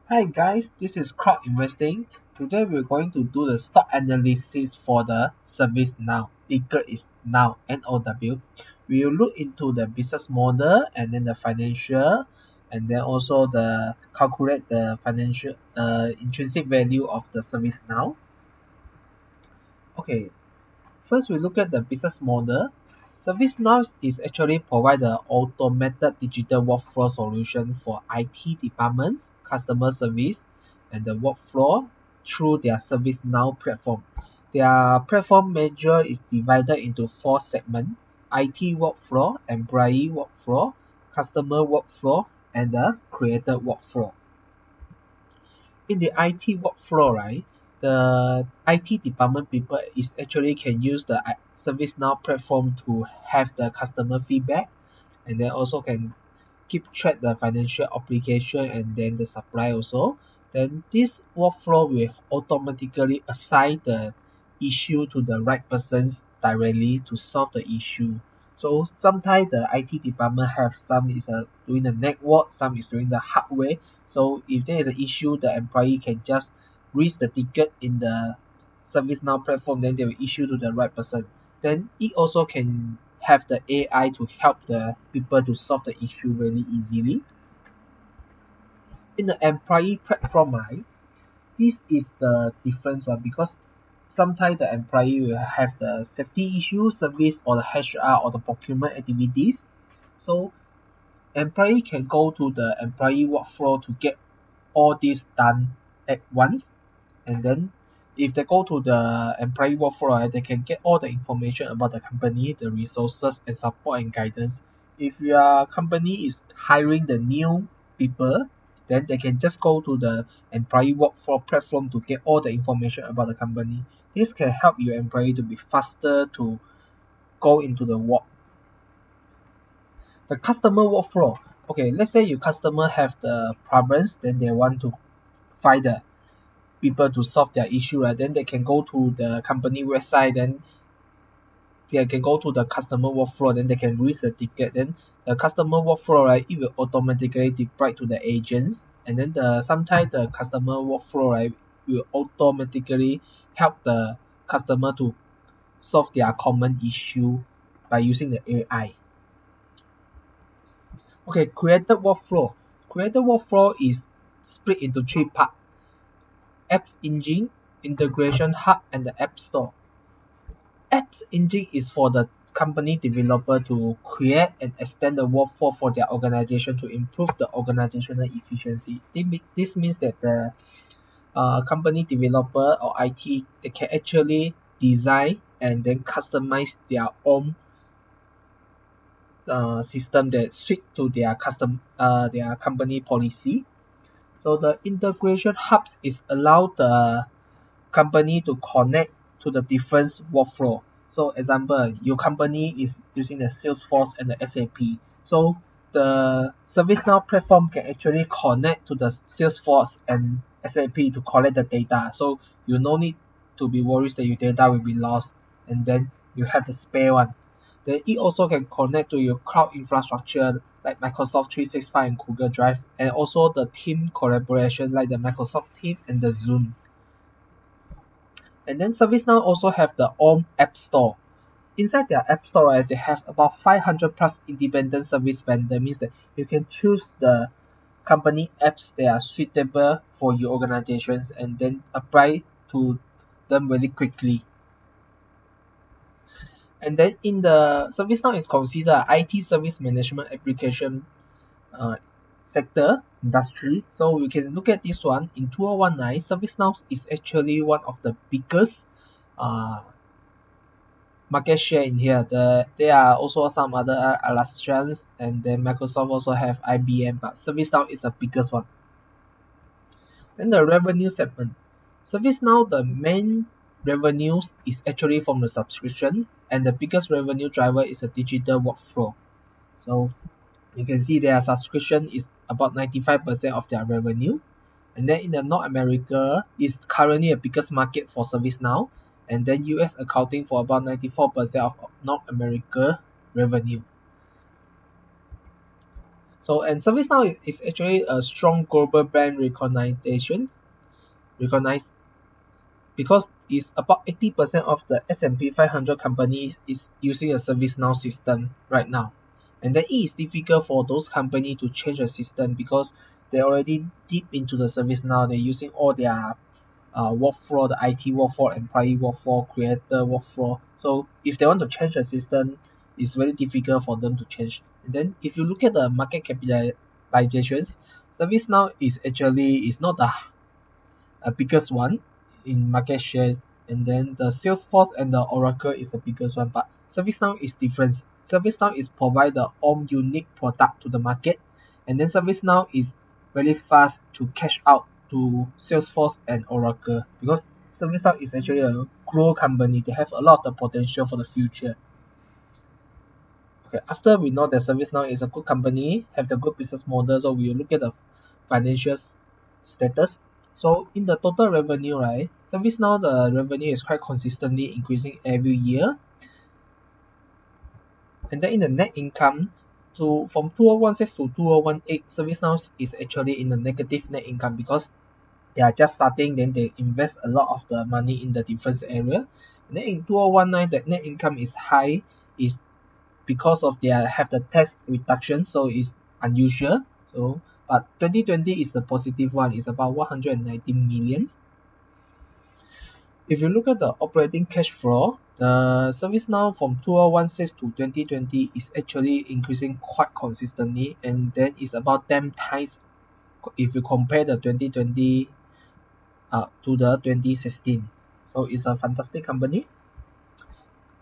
Hi guys, this is Crowd Investing. Today we're going to do the stock analysis for the ServiceNow. Ticker is NOW, N-O-W. We will look into the business model and then the financial and then also the calculate the financial intrinsic value of the ServiceNow. Okay, first we look at the business model. ServiceNow is actually provide an automated digital workflow solution for IT departments, customer service, and the workflow through their ServiceNow platform. Their platform major is divided into 4 segments: IT workflow, employee workflow, customer workflow, and the creator workflow. In the IT workflow, right, the IT department people is actually can use the ServiceNow platform to have the customer feedback, and then also can keep track the financial obligation and then the supply also. Then this workflow will automatically assign the issue to the right persons directly to solve the issue. So sometimes the IT department have some is doing the network, some is doing the hardware. So if there is an issue, the employee can just raise the ticket in the ServiceNow platform, then they will issue to the right person. Then it also can have the AI to help the people to solve the issue really easily. In the employee platform, right, this is the difference one because sometimes the employee will have the safety issue, service, or the HR or the procurement activities. So employee can go to the employee workflow to get all this done at once. And then if they go to the employee workflow, right, they can get all the information about the company, the resources and support and guidance. If your company is hiring the new people, then they can just go to the employee workflow platform to get all the information about the company. This can help your employee to be faster to go into the work. The customer workflow. Okay, let's say your customer have the problems, then they want to find the people to solve their issue, right? Then they can go to the company website, then they can go to the customer workflow, then they can raise the ticket. Then the customer workflow, right, it will automatically deploy to the agents. And then sometimes the customer workflow, right, will automatically help the customer to solve their common issue by using the AI. Okay, created workflow. Created workflow is split into 3 parts: apps engine, integration hub, and the app store. Apps engine is for the company developer to create and extend the workflow for their organization to improve the organizational efficiency. This means that the company developer or IT, they can actually design and then customize their own system that suit to their their company policy. So the integration hubs is allow the company to connect to the different workflow. So example, your company is using the Salesforce and the SAP. So the ServiceNow platform can actually connect to the Salesforce and SAP to collect the data. So you no need to be worried that your data will be lost and then you have the spare one. Then it also can connect to your cloud infrastructure like Microsoft 365 and Google Drive, and also the team collaboration like the Microsoft Team and the Zoom. And then ServiceNow also have their own app store. Inside their app store, right, they have about 500 plus independent service vendor. Means that you can choose the company apps that are suitable for your organizations and then apply to them really quickly. And then in the ServiceNow is considered IT service management application sector industry. So we can look at this one. In 2019, ServiceNow is actually one of the biggest market share in here. There are also some other illustrations, and then Microsoft also have IBM, but ServiceNow is the biggest one. Then the revenue segment. ServiceNow, the main revenues is actually from the subscription, and the biggest revenue driver is a digital workflow. So you can see their subscription is about 95% of their revenue. And then in the North America, is currently the biggest market for ServiceNow, and then US accounting for about 94% of North America revenue. So, and ServiceNow is actually a strong global brand recognized because it's about 80% of the S&P 500 companies is using a ServiceNow system right now. And then it is difficult for those companies to change the system because they're already deep into the ServiceNow. They're using all their workflow, the IT workflow, employee workflow, creator workflow. So if they want to change the system, it's very difficult for them to change. And then if you look at the market capitalizations, ServiceNow is not the biggest one in market share, and then the Salesforce and the Oracle is the biggest one, but ServiceNow is different. ServiceNow is provide the own unique product to the market, and then ServiceNow is very fast to cash out to Salesforce and Oracle because ServiceNow is actually a grow company. They have a lot of the potential for the future. Okay, after we know that ServiceNow is a good company, have the good business model, so we will look at the financial status. So in the total revenue, right, ServiceNow the revenue is quite consistently increasing every year. And then in the net income, from 2016 to 2018, ServiceNow is actually in a negative net income because they are just starting, then they invest a lot of the money in the different area. And then in 2019, the net income is high, is because of their have the tax reduction, so it's unusual. So but 2020 is the positive one, it's about 119 millions. If you look at the operating cash flow, the ServiceNow from 2016 to 2020 is actually increasing quite consistently, and then it's about 10 times if you compare the 2020 to the 2016. So it's a fantastic company.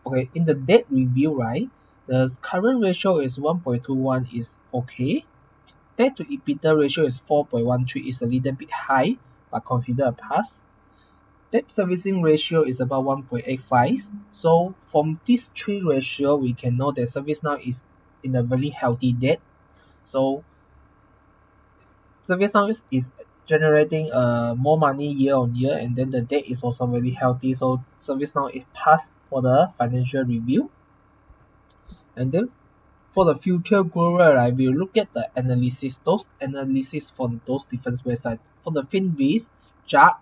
Okay, in the debt review, right, the current ratio is 1.21 is okay. Debt to EBITDA ratio is 4.13 is a little bit high, but consider a pass. Debt servicing ratio is about 1.85. So from these three ratio, we can know that ServiceNow is in a very healthy debt. So ServiceNow is generating more money year on year, and then the debt is also very healthy. So ServiceNow is passed for the financial review. And then for the future growth, right, we'll look at the analysis, those analysis from those different websites. For the FinViz, JARK,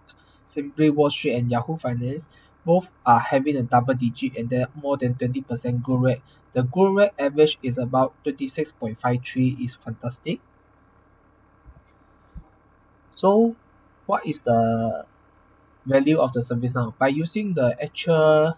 Simply Wall Street, and Yahoo Finance, both are having a double digit and then more than 20% growth rate. The growth rate average is about 26.53, is fantastic. So what is the value of the ServiceNow? By using the actual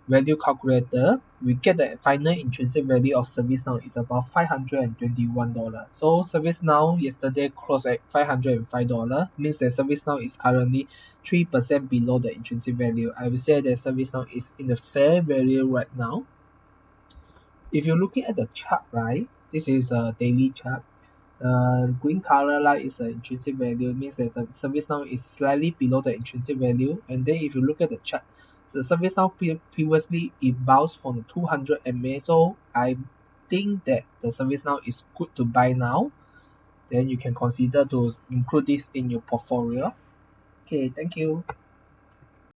value calculator, we get the final intrinsic value of ServiceNow is about $521. So ServiceNow yesterday closed at $505, means that ServiceNow is currently 3% below the intrinsic value. I would say that ServiceNow is in the fair value right now. If you're looking at the chart, right, this is a daily chart. Green color line is the intrinsic value, means that the ServiceNow is slightly below the intrinsic value. And then if you look at the chart, the ServiceNow previously it bounced from the 200 MA, so I think that the ServiceNow is good to buy now. Then you can consider to include this in your portfolio. Okay, thank you.